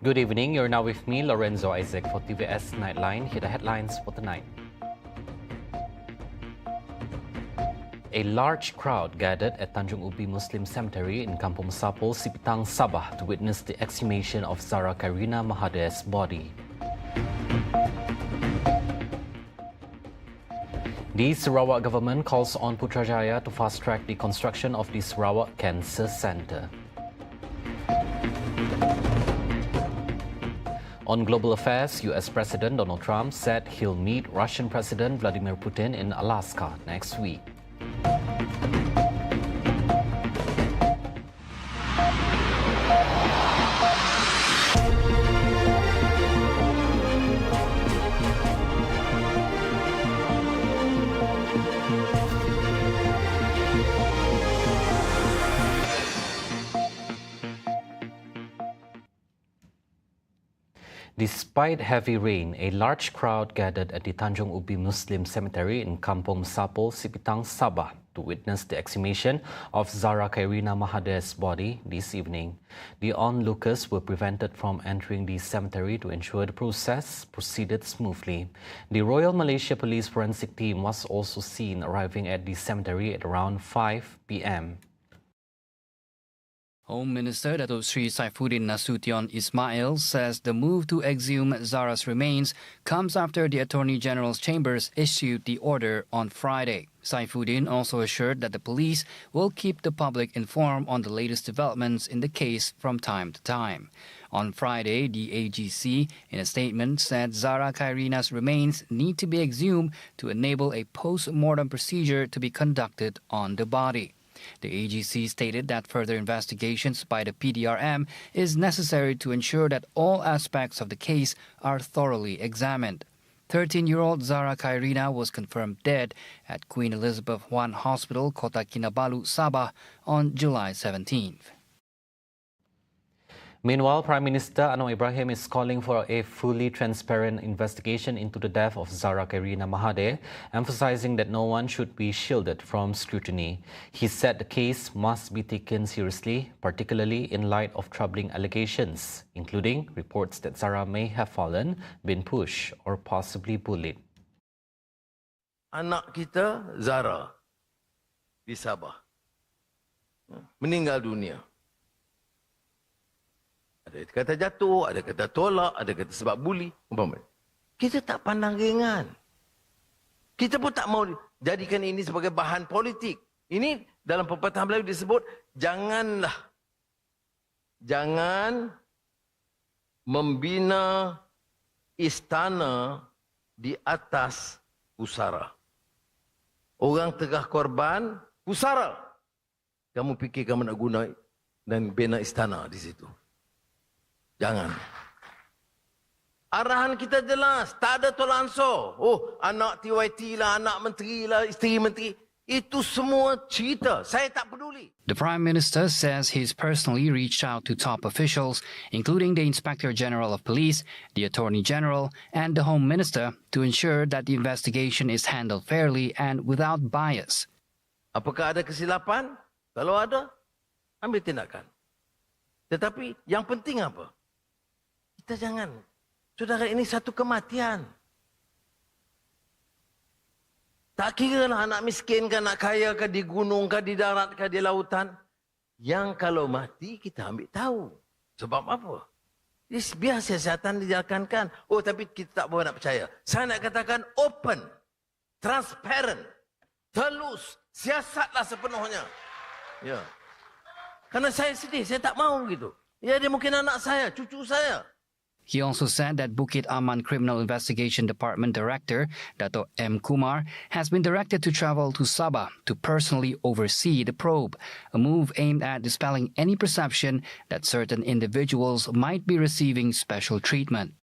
Good evening. You're now with me, Lorenzo Isaac, for TVS Nightline. Here are the headlines for tonight. A large crowd gathered at Tanjung Ubi Muslim Cemetery in Kampung Sapul, Sipitang, Sabah to witness the exhumation of Zara Qairina's body. The Sarawak government calls on Putrajaya to fast-track the construction of the Sarawak Cancer Centre. On global affairs, US President Donald Trump said he'll meet Russian President Vladimir Putin in Alaska next week. Despite heavy rain, a large crowd gathered at the Tanjung Ubi Muslim Cemetery in Kampung Sapul, Sipitang, Sabah to witness the exhumation of Zara Qairina's body this evening. The onlookers were prevented from entering the cemetery to ensure the process proceeded smoothly. The Royal Malaysia Police forensic team was also seen arriving at the cemetery at around 5 p.m. Home Minister Datuk Sri Saifuddin Nasution Ismail says the move to exhume Zaras' remains comes after the Attorney General's chambers issued the order on Friday. Saifuddin also assured that the police will keep the public informed on the latest developments in the case from time to time. On Friday, the AGC, in a statement, said Zara Qairina's remains need to be exhumed to enable a post-mortem procedure to be conducted on the body. The AGC stated that further investigations by the PDRM is necessary to ensure that all aspects of the case are thoroughly examined. 13-year-old Zara Qairina was confirmed dead at Queen Elizabeth I Hospital, Kota Kinabalu, Sabah on July 17th. Meanwhile, Prime Minister Anwar Ibrahim is calling for a fully transparent investigation into the death of Zara Qairina, emphasizing that no one should be shielded from scrutiny. He said the case must be taken seriously, particularly in light of troubling allegations, including reports that Zara may have fallen, been pushed, or possibly bullied. Anak kita, Zara, di Sabah, meninggal dunia. Ada kata jatuh, ada kata tolak, ada kata sebab buli. Kita tak pandang ringan. Kita pun tak mau jadikan ini sebagai bahan politik. Ini dalam pepatah Melayu disebut, jangan membina istana di atas pusara. Orang tengah korban, pusara. Kamu fikir kamu nak guna dan bina istana di situ. Jangan. Arahan kita jelas, tak ada tolak ansur. Oh, anak TYT lah, anak menteri lah, isteri menteri. Itu semua cerita. Saya tak peduli. The Prime Minister says he's personally reached out to top officials, including the Inspector General of Police, the Attorney General, and the Home Minister, to ensure that the investigation is handled fairly and without bias. Apakah ada kesilapan? Kalau ada, ambil tindakan. Tetapi yang penting apa? Kita jangan. Saudara, ini satu kematian. Tak kira lah anak miskin ke, anak kaya ke, di gunung ke, di darat ke, di lautan. Yang kalau mati, kita ambil tahu. Sebab apa? Biar siasatan dijalankan. Oh, tapi kita tak boleh nak percaya. Saya nak katakan open, transparent, telus, siasatlah sepenuhnya. Ya. Karena saya sedih, saya tak mahu gitu. Ya, dia mungkin anak saya, cucu saya. He also said that Bukit Aman Criminal Investigation Department Director, Dato' M. Kumar, has been directed to travel to Sabah to personally oversee the probe, a move aimed at dispelling any perception that certain individuals might be receiving special treatment.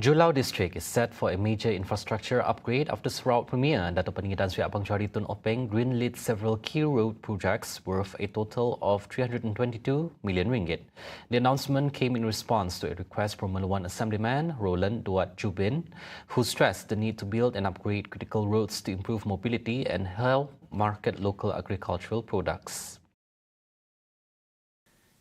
Julo district is set for a major infrastructure upgrade after Sarawak Premier Dato' Peninggidan Sri Abang Johari Tun Openg greenlit several key road projects worth a total of RM322 million. The announcement came in response to a request from Meluan Assemblyman Roland Duat Jubin, who stressed the need to build and upgrade critical roads to improve mobility and help market local agricultural products.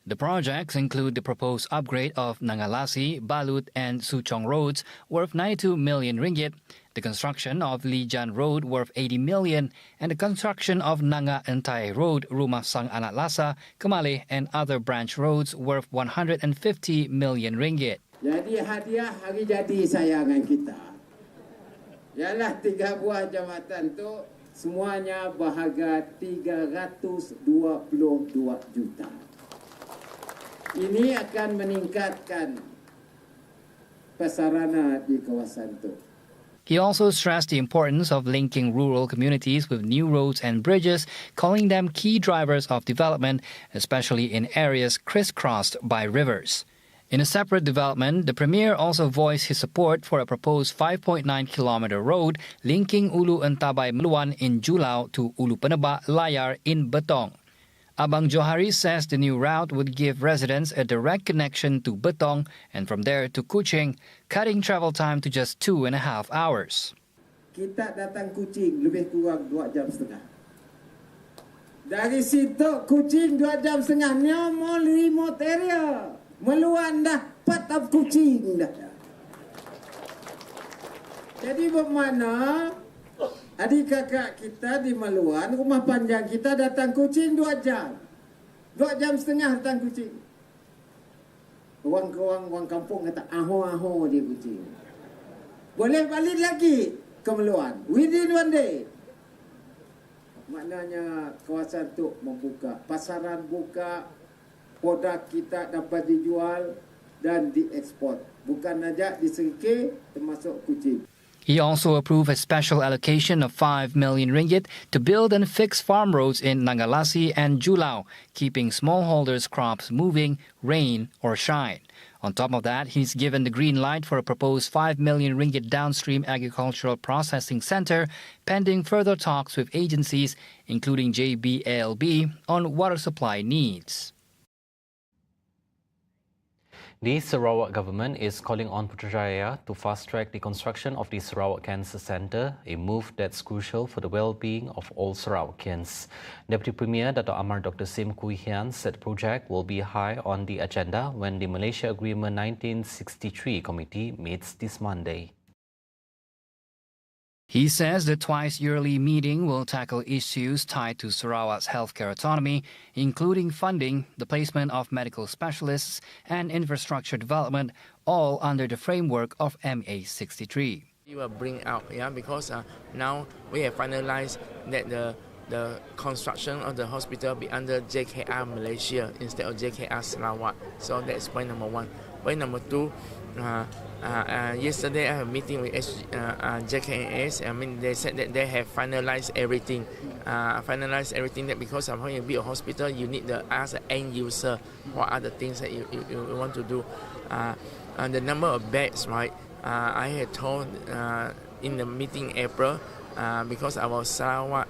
The projects include the proposed upgrade of Nangalasi, Balut and Suchong roads worth 92 million ringgit, the construction of Lijan Road worth 80 million, and the construction of Nanga Entai Road, Rumah Sang Anak Lasa, Kemale and other branch roads worth 150 million ringgit. Jadi hadiah hari jadi sayangan kita ialah 3 buah jambatan tu semuanya berharga 322 juta. Ini akan meningkatkan prasarana di kawasan itu. He also stressed the importance of linking rural communities with new roads and bridges, calling them key drivers of development, especially in areas crisscrossed by rivers. In a separate development, the Premier also voiced his support for a proposed 5.9-kilometer road linking Ulu Entabay Meluan in Julo to Ulu Peneba Layar in Betong. Abang Johari says the new route would give residents a direct connection to Betong and from there to Kuching, cutting travel time to just 2.5 hours. Kita datang Kuching lebih kurang 2 jam setengah. Dari situ Kuching 2 jam setengah, nyamol remote area. Meluan dah part of Kuching dah. Jadi bermakna adik kakak kita di Meluan, rumah panjang kita datang Kuching 2 jam. 2 jam setengah datang Kuching. Orang kampung kata aho-aho di Kuching. Boleh balik lagi ke Meluan within 1 day. Maknanya kawasan tu membuka, pasaran buka, produk kita dapat dijual dan diekspor. Bukan saja di Serikir termasuk Kuching. He also approved a special allocation of 5 million ringgit to build and fix farm roads in Nangalasi and Julo, keeping smallholders' crops moving, rain or shine. On top of that, he's given the green light for a proposed 5 million ringgit downstream agricultural processing center, pending further talks with agencies, including JBALB, on water supply needs. The Sarawak government is calling on Putrajaya to fast-track the construction of the Sarawak Cancer Centre, a move that's crucial for the well-being of all Sarawakians. Deputy Premier Dato' Amar Dr. Sim Kui Hian said the project will be high on the agenda when the Malaysia Agreement 1963 committee meets this Monday. He says the twice-yearly meeting will tackle issues tied to Sarawak's healthcare autonomy, including funding, the placement of medical specialists, and infrastructure development, all under the framework of MA 63. We will bring out, because now we have finalized that the construction of the hospital be under JKR Malaysia instead of JKR Sarawak. So that's point number 1. Point number 2. Yesterday I had a meeting with JKNS. They said that they have finalized everything. That because of how you build a hospital, you need to ask the end user what are the things that you want to do. And the number of beds, right? I had told in the meeting in April, because our Sarawak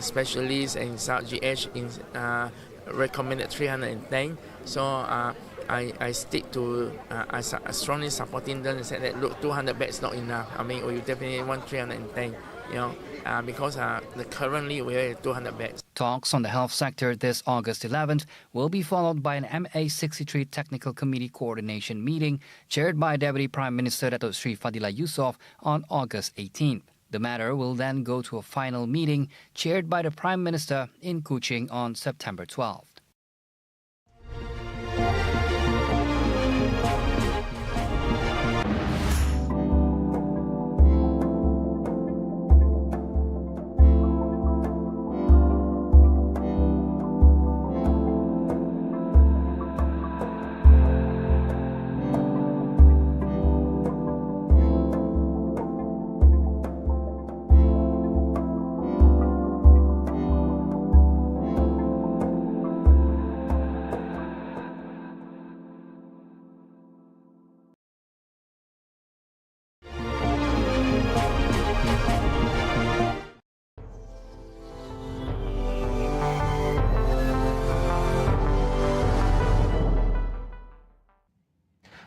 specialists and Sarawak GH recommended 310. So I stick to I strongly supporting them and said that look, 200 beds not enough. You definitely want 310. Because currently we are at 200 beds. Talks on the health sector this August 11th will be followed by an MA 63 Technical Committee Coordination meeting chaired by Deputy Prime Minister Dato' Sri Fadila Yusof on August 18th. The matter will then go to a final meeting chaired by the Prime Minister in Kuching on September 12th.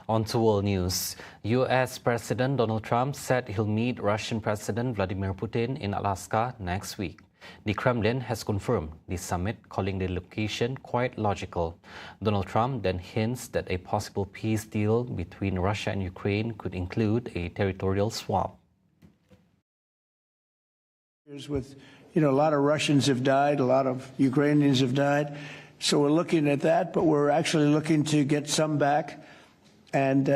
On to world news. U.S. President Donald Trump said he'll meet Russian President Vladimir Putin in Alaska next week. The Kremlin has confirmed the summit, calling the location quite logical. Donald Trump then hints that a possible peace deal between Russia and Ukraine could include a territorial swap. With, a lot of Russians have died, a lot of Ukrainians have died. So we're looking at that, but we're actually looking to get some back and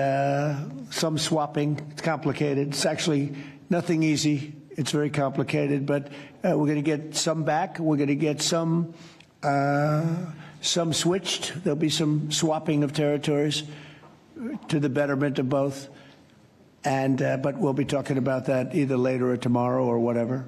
some swapping. It's complicated. It's actually nothing easy. It's very complicated, but we're going to get some back. We're going to get some switched. There'll be some swapping of territories to the betterment of both. And but we'll be talking about that either later or tomorrow or whatever.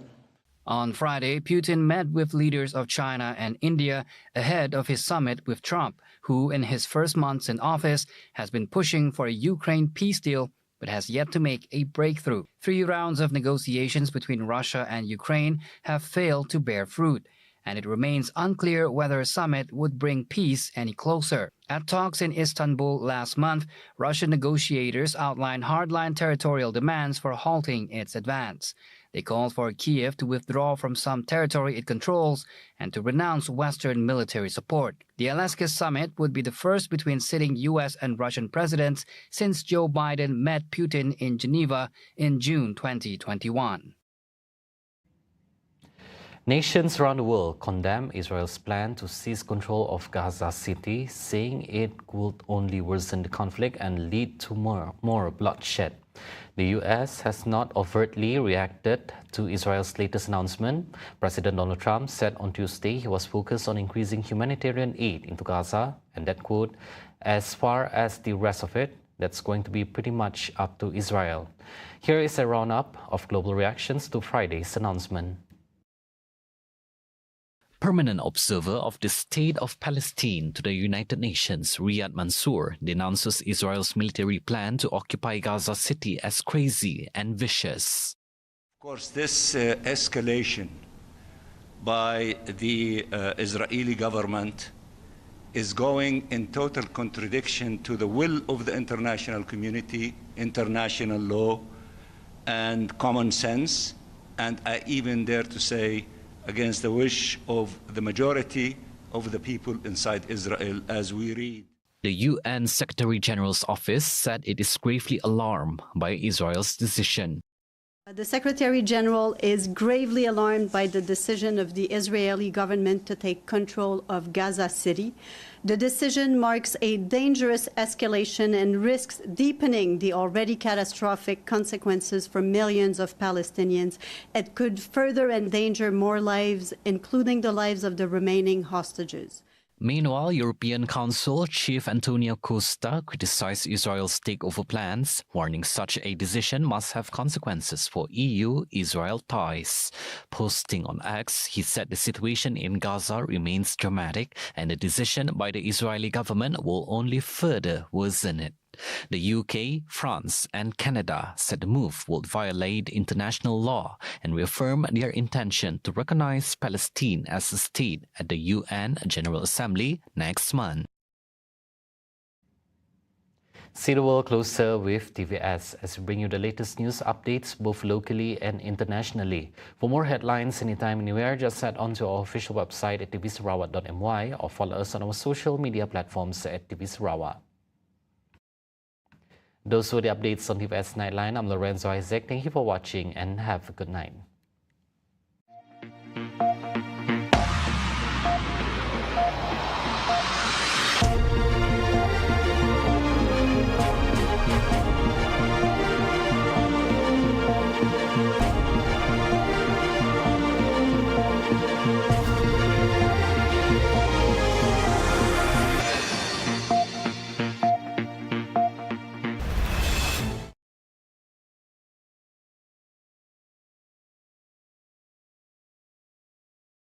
On Friday, Putin met with leaders of China and India ahead of his summit with Trump, who in his first months in office has been pushing for a Ukraine peace deal but has yet to make a breakthrough. 3 rounds of negotiations between Russia and Ukraine have failed to bear fruit, and it remains unclear whether a summit would bring peace any closer. At talks in Istanbul last month, Russian negotiators outlined hardline territorial demands for halting its advance. They called for Kiev to withdraw from some territory it controls and to renounce Western military support. The Alaska summit would be the first between sitting U.S. and Russian presidents since Joe Biden met Putin in Geneva in June 2021. Nations around the world condemn Israel's plan to seize control of Gaza City, saying it would only worsen the conflict and lead to more bloodshed. The U.S. has not overtly reacted to Israel's latest announcement. President Donald Trump said on Tuesday he was focused on increasing humanitarian aid into Gaza, and that quote, "As far as the rest of it, that's going to be pretty much up to Israel." Here is a roundup of global reactions to Friday's announcement. Permanent observer of the State of Palestine to the United Nations, Riyad Mansour, denounces Israel's military plan to occupy Gaza City as crazy and vicious. Of course, this escalation by the Israeli government is going in total contradiction to the will of the international community, international law, and common sense, and I even dare to say against the wish of the majority of the people inside Israel, as we read. The UN Secretary General's office said it is gravely alarmed by Israel's decision. The Secretary General is gravely alarmed by the decision of the Israeli government to take control of Gaza City. The decision marks a dangerous escalation and risks deepening the already catastrophic consequences for millions of Palestinians. It could further endanger more lives, including the lives of the remaining hostages. Meanwhile, European Council Chief Antonio Costa criticized Israel's takeover plans, warning such a decision must have consequences for EU-Israel ties. Posting on X, he said the situation in Gaza remains dramatic and the decision by the Israeli government will only further worsen it. The UK, France and Canada said the move would violate international law and reaffirm their intention to recognize Palestine as a state at the UN General Assembly next month. See the world closer with TVS as we bring you the latest news updates both locally and internationally. For more headlines anytime, anywhere, just head on to our official website at tvsarawak.my or follow us on our social media platforms at TV Sarawak. Those were the updates on TVS Nightline. I'm Lorenzo Isaac. Thank you for watching and have a good night.